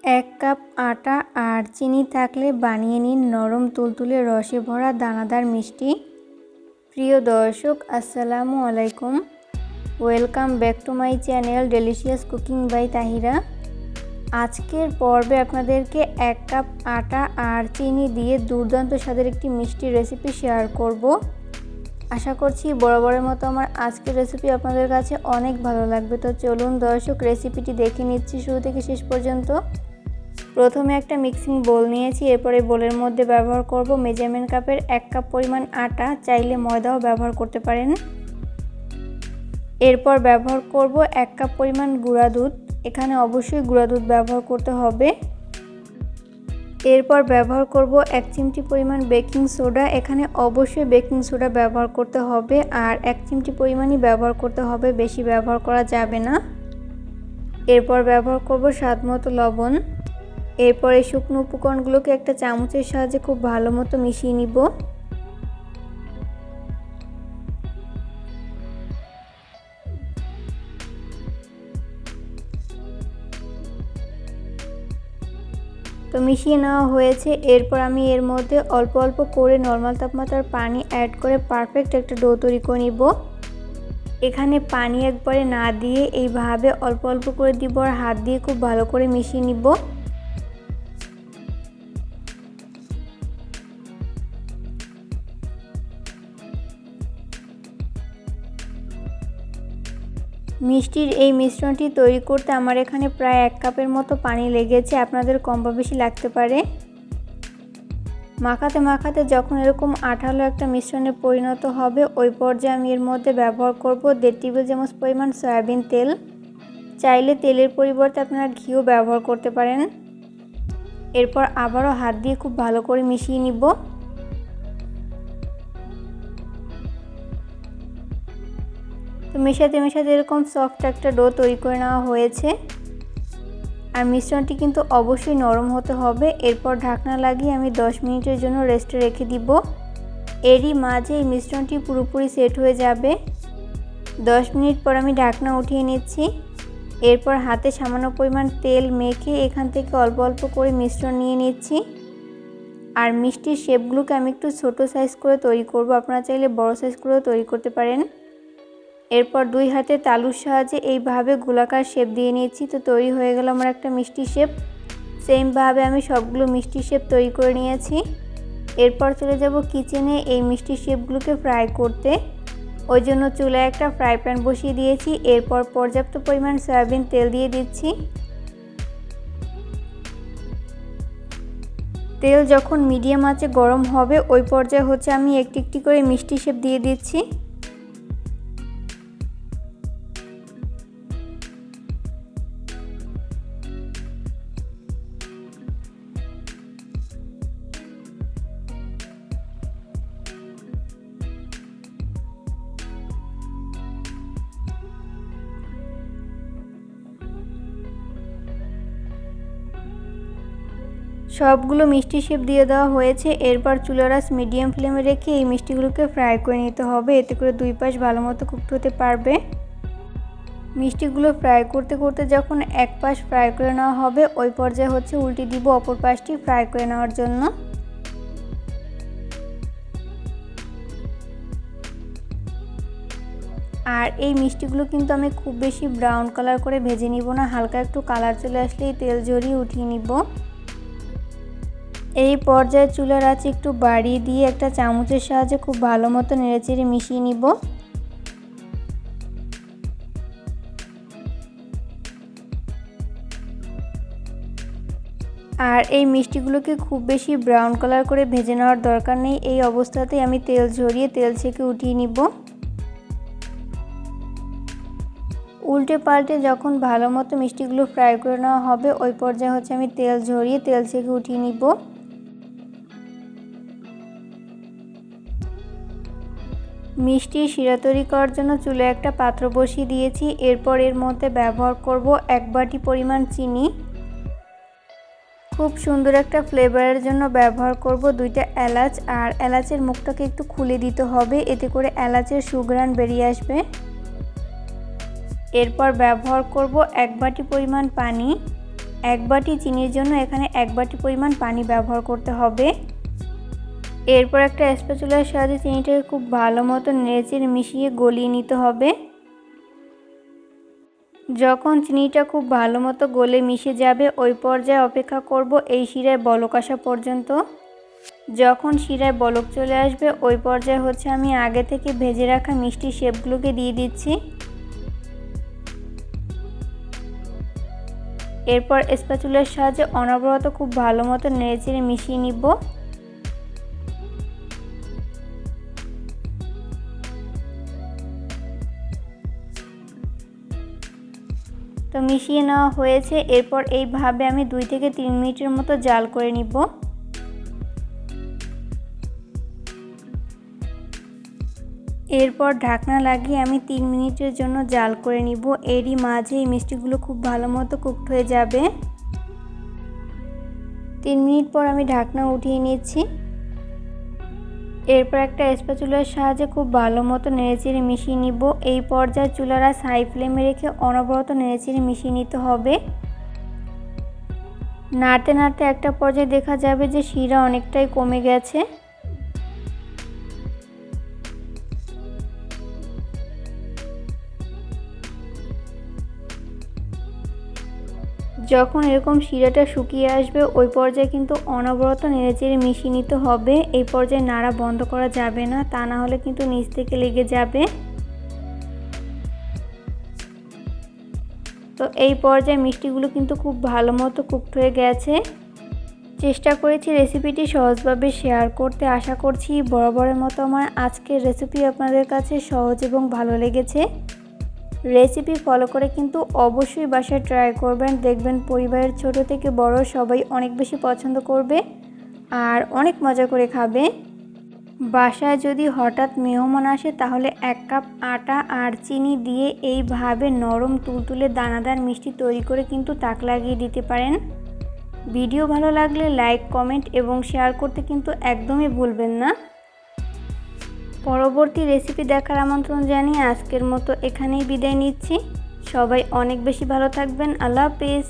1 cup আটা আর চিনি থাকলে বানিয়ে নিন নরম তুলতুলে রসে ভরা দানাদার মিষ্টি। প্রিয় দর্শক, আসসালামু আলাইকুম। Welcome back to my channel delicious cooking by Tahira. আজকের পর্বে আপনাদেরকে 1 কাপ আটা আর চিনি দিয়ে দুর্দান্ত স্বাদের একটি মিষ্টি রেসিপি শেয়ার করব। আশা করছি বরাবরের মতো আমার আজকের রেসিপি আপনাদের কাছে অনেক ভালো লাগবে। তো চলুন দর্শক, রেসিপিটি দেখে নিচ্ছি শুরু থেকে শেষ পর্যন্ত। প্রথমে একটা মিক্সিং বোল নিয়েছি, এরপরে বোলের মধ্যে ব্যবহার করব মেজারমেন্ট কাপের 1 কাপ পরিমাণ আটা, চাইলে ময়দাও ব্যবহার করতে পারেন। এরপর ব্যবহার করব 1 কাপ পরিমাণ গুঁড়া দুধ, এখানে অবশ্যই গুঁড়া দুধ ব্যবহার করতে হবে। এরপর ব্যবহার করব 1 চিমটি পরিমাণ বেকিং সোডা, এখানে অবশ্যই বেকিং সোডা ব্যবহার করতে হবে আর 1 চিমটি পরিমাণই ব্যবহার করতে হবে, বেশি ব্যবহার করা যাবে না। এরপর ব্যবহার করব স্বাদমতো লবণ। এরপর এই শুকনো উপকরণগুলোকে একটা চামচের সাহায্যে খুব ভালো মতো মিশিয়ে নিব। তো মিশিয়ে নেওয়া হয়েছে। এরপর আমি এর মধ্যে অল্প অল্প করে নর্মাল তাপমাত্রার পানি অ্যাড করে পারফেক্ট একটা ডো তৈরি করে নিব। এখানে পানি একবারে না দিয়ে এইভাবে অল্প অল্প করে দিব আর হাত দিয়ে খুব ভালো করে মিশিয়ে নিব। মিষ্টির এই মিশ্রণটি তৈরি করতে আমার এখানে প্রায় 1 কাপের মতো পানি লেগেছে, আপনাদের কম বা বেশি লাগতে পারে। মাখাতে মাখাতে যখন এরকম আঠালো একটা মিশ্রণে পরিণত হবে, ওই পর্যায়ে আমি এর মধ্যে ব্যবহার করব 1.5 টেবিল চামচ পরিমাণ সয়াবিন তেল। চাইলে তেলের পরিবর্তে আপনারা ঘিও ব্যবহার করতে পারেন। এরপর আবারও হাত দিয়ে খুব ভালো করে মিশিয়ে নিব। তো মেশাতে মেশাতে এরকম সফট একটা ডো তৈরি করে নেওয়া হয়েছে আর মিশ্রণটি কিন্তু অবশ্যই নরম হতে হবে। এরপর ঢাকনা লাগিয়ে আমি 10 মিনিটের জন্য রেস্টে রেখে দিব। এরই মাঝে এই মিশ্রণটি পুরোপুরি সেট হয়ে যাবে। 10 মিনিট পর আমি ঢাকনা উঠিয়ে নিচ্ছি। এরপর হাতে সামান্য পরিমাণ তেল মেখে এখান থেকে অল্প অল্প করে মিশ্রণ নিয়ে নিচ্ছি আর মিষ্টির শেপগুলোকে আমি একটু ছোট সাইজ করে তৈরি করব, আপনারা চাইলে বড় সাইজ করেও তৈরি করতে পারেন। এরপর 2 হাতে তালুর সাহায্যে এইভাবে গোলাকার শেপ দিয়ে নিয়েছি। তো তৈরি হয়ে গেল আমার একটা মিষ্টি শেপ। সেমভাবে আমি সবগুলো মিষ্টি শেপ তৈরি করে নিয়েছি। এরপর চলে যাব কিচেনে এই মিষ্টি শেপগুলোকে ফ্রাই করতে। ওই জন্য চুলায় একটা ফ্রাই প্যান বসিয়ে দিয়েছি। এরপর পর্যাপ্ত পরিমাণ সয়াবিন তেল দিয়ে দিচ্ছি। তেল যখন মিডিয়াম আঁচে গরম হবে, ওই পর্যায়ে আমি একটি একটি করে মিষ্টি শেপ দিয়ে দিচ্ছি। সবগুলো মিষ্টি শেপ দিয়ে দেওয়া হয়েছে। এরপর চুলার আঁচ মিডিয়াম ফ্লেমে রেখে এই মিষ্টিগুলোকে ফ্রাই করে নিতে হবে, এতে করে 2 পাশ ভালো মতো কুকড হতে পারবে। মিষ্টিগুলো ফ্রাই করতে করতে যখন এক পাশ ফ্রাই করে নেওয়া হবে, ওই পর্যায়ে উল্টে দিব অপর পাশটি ফ্রাই করে নেওয়ার জন্য। আর এই মিষ্টিগুলো কিন্তু আমি খুব বেশি ব্রাউন কালার করে ভেজে নিব না, হালকা একটু কালার চলে আসলেই তেল ঝরিয়ে উঠিয়ে নিব। এই পর্যায়ে চুলার আঁচ একটু বাড়িয়ে দিয়ে একটা চামচের সাহায্যে খুব ভালো মতো নেড়েচেড়ে মিশিয়ে নিব। আর এই মিষ্টিগুলোকে খুব বেশি ব্রাউন কালার করে ভেজে নেওয়ার দরকার নেই, এই অবস্থাতেই আমি তেল ঝরিয়ে তেল ছেঁকে উঠিয়ে নিব। উল্টে পাল্টে যখন ভালো মতো মিষ্টিগুলো ফ্রাই করে নেওয়া হবে, ওই পর্যায়ে আমি তেল ঝরিয়ে তেল ছেঁকে উঠিয়ে নিব। মিষ্টির শিরা তৈরি করার জন্য চুলায় একটা পাত্র বসিয়ে দিয়েছি। এরপর এর মধ্যে ব্যবহার করব 1 বাটি পরিমাণ চিনি। খুব সুন্দর একটা ফ্লেভারের জন্য ব্যবহার করব 2টা এলাচ, আর এলাচের মুখটাকে একটু খুলে দিতে হবে, এতে করে এলাচের সুঘ্রাণ বেরিয়ে আসবে। এরপর ব্যবহার করব 1 বাটি পরিমাণ পানি। 1 বাটি চিনির জন্য এখানে 1 বাটি পরিমাণ পানি ব্যবহার করতে হবে। এরপর একটা স্প্যাচুলার সাহায্যে চিনিটাকে খুব ভালো মতো নেড়েচেড়ে মিশিয়ে গলিয়ে নিতে হবে। যখন চিনিটা খুব ভালো মতো গলে মিশে যাবে ওই পর্যায়ে অপেক্ষা করব এই শিরায় বলক আসা পর্যন্ত। যখন শিরায় বলক চলে আসবে ওই পর্যায়ে হচ্ছে আমি আগে থেকে ভেজে রাখা মিষ্টি শেপগুলোকে দিয়ে দিচ্ছি। এরপর স্প্যাচুলার সাহায্যে অনবরত খুব ভালো মতো নেড়েচেড়ে মিশিয়ে নিব। তো মিশিয়ে নেওয়া হয়েছে। এরপর এইভাবে আমি 2 থেকে 3 মিনিটের মতো জাল করে নিব। এরপর ঢাকনা লাগিয়ে আমি 3 মিনিটের জন্য জাল করে নিব। এরই মাঝে এই মিষ্টিগুলো খুব ভালো মতো কুকড হয়ে যাবে। 3 মিনিট পর আমি ঢাকনা উঠিয়ে নিচ্ছি। এরপর একটা স্প্যাচুলার সাহায্যে খুব ভালো মতো নেড়েচেড়ে মিশিয়ে নিব। এই পর্যায়ে চুলার আঁচ হাই ফ্লেমে রেখে অনবরত নেড়েচেড়ে মিশিয়ে নিতে হবে। নাড়তে নাড়তে একটা পর্যায়ে দেখা যাবে যে শিরা অনেকটাই কমে গেছে। যখন এরকম শিরাটা শুকিয়ে আসবে ওই পর্যায়ে কিন্তু অনবরত নেড়েচেড়ে মিশিয়ে নিতে হবে। এই পর্যায়ে নাড়া বন্ধ করা যাবে না, তা না হলে কিন্তু নিচ থেকে লেগে যাবে। তো এই পর্যায়ে মিষ্টিগুলো কিন্তু খুব ভালো মতো কুকড হয়ে গেছে। চেষ্টা করেছি রেসিপিটি সহজভাবে শেয়ার করতে। আশা করছি বরাবরের মতো আমার আজকের রেসিপি আপনাদের কাছে সহজ এবং ভালো লেগেছে। রেসিপি ফলো করে কিন্তু অবশ্যই বাসায় ট্রাই করবেন। দেখবেন পরিবারের ছোট থেকে বড় সবাই অনেক বেশি পছন্দ করবে আর অনেক মজা করে খাবে। বাসায় যদি হঠাৎ মেহমান আসে তাহলে 1 কাপ আটা আর চিনি দিয়ে এইভাবে নরম তুলতুলে দানাদার মিষ্টি তৈরি করে কিন্তু তাক লাগিয়ে দিতে পারেন। ভিডিও ভালো লাগলে লাইক, কমেন্ট এবং শেয়ার করতে কিন্তু একদমই ভুলবেন না। পরবর্তী রেসিপি দেখার আমন্ত্রণ জানিয়ে আজকের মতো এখানেই বিদায় নিচ্ছি। সবাই অনেক বেশি ভালো থাকবেন। আল্লাহ হাফেজ।